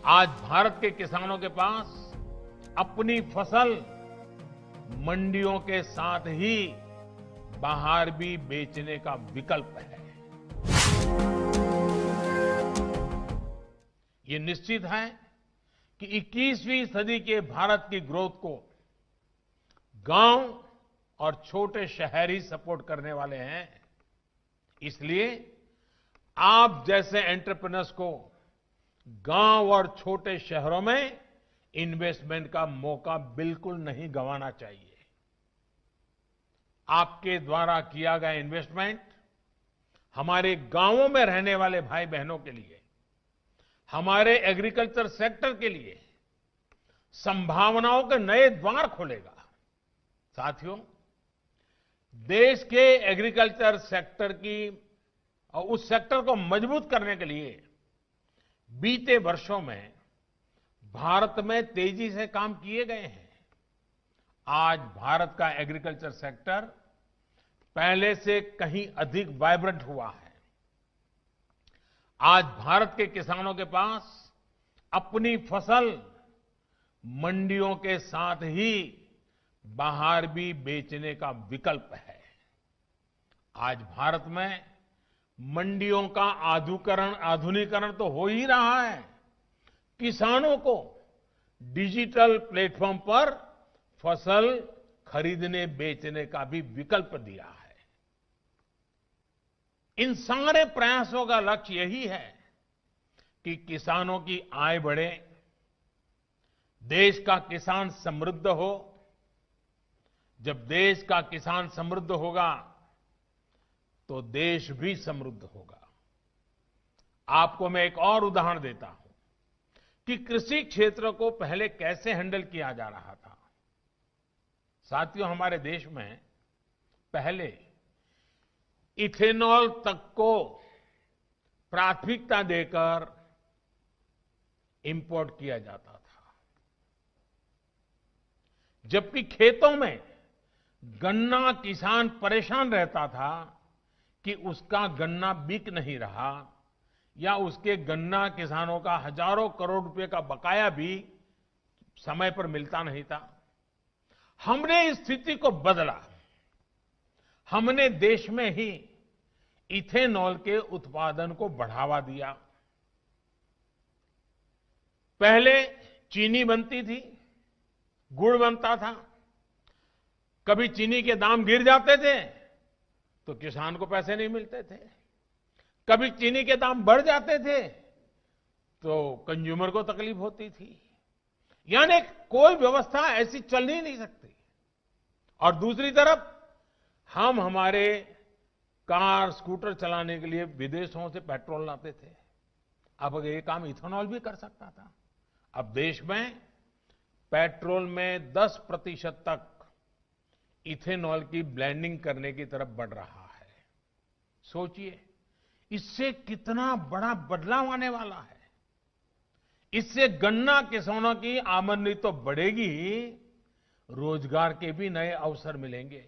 आज भारत के किसानों के पास अपनी फसल मंडियों के साथ ही बाहर भी बेचने का विकल्प है। ये निश्चित है कि 21वीं सदी के भारत की ग्रोथ को गांव और छोटे शहर ही सपोर्ट करने वाले हैं। इसलिए आप जैसे एंटरप्रेन्योर्स को गांव और छोटे शहरों में इन्वेस्टमेंट का मौका बिल्कुल नहीं गंवाना चाहिए। आपके द्वारा किया गया इन्वेस्टमेंट हमारे गांवों में रहने वाले भाई बहनों के लिए, हमारे एग्रीकल्चर सेक्टर के लिए संभावनाओं के नए द्वार खोलेगा। साथियों, देश के एग्रीकल्चर सेक्टर की और उस सेक्टर को मजबूत करने के लिए बीते वर्षों में भारत में तेजी से काम किए गए हैं। आज भारत का एग्रीकल्चर सेक्टर पहले से कहीं अधिक वाइब्रेंट हुआ है। आज भारत के किसानों के पास अपनी फसल मंडियों के साथ ही बाहर भी बेचने का विकल्प है। आज भारत में मंडियों का आधुनिकीकरण तो हो ही रहा है। किसानों को डिजिटल प्लेटफॉर्म पर फसल खरीदने बेचने का भी विकल्प दिया है। इन सारे प्रयासों का लक्ष्य यही है कि किसानों की आय बढ़े, देश का किसान समृद्ध हो। जब देश का किसान समृद्ध होगा तो देश भी समृद्ध होगा। आपको मैं एक और उदाहरण देता हूं कि कृषि क्षेत्र को पहले कैसे हैंडल किया जा रहा था। साथियों, हमारे देश में पहले इथेनॉल तक को प्राथमिकता देकर इंपोर्ट किया जाता था, जबकि खेतों में गन्ना किसान परेशान रहता था कि उसका गन्ना बिक नहीं रहा या उसके गन्ना किसानों का हजारों करोड़ रुपए का बकाया भी समय पर मिलता नहीं था। हमने इस स्थिति को बदला। हमने देश में ही इथेनॉल के उत्पादन को बढ़ावा दिया। पहले चीनी बनती थी, गुड़ बनता था। कभी चीनी के दाम गिर जाते थे तो किसान को पैसे नहीं मिलते थे, कभी चीनी के दाम बढ़ जाते थे तो कंज्यूमर को तकलीफ होती थी। यानी कोई व्यवस्था ऐसी चल ही नहीं सकती। और दूसरी तरफ हम हमारे कार स्कूटर चलाने के लिए विदेशों से पेट्रोल लाते थे। अब ये काम इथेनॉल भी कर सकता था। अब देश में पेट्रोल में 10% तक इथेनॉल की ब्लेंडिंग करने की तरफ बढ़ रहा है। सोचिए, इससे कितना बड़ा बदलाव आने वाला है। इससे गन्ना किसानों की आमदनी तो बढ़ेगी, रोजगार के भी नए अवसर मिलेंगे।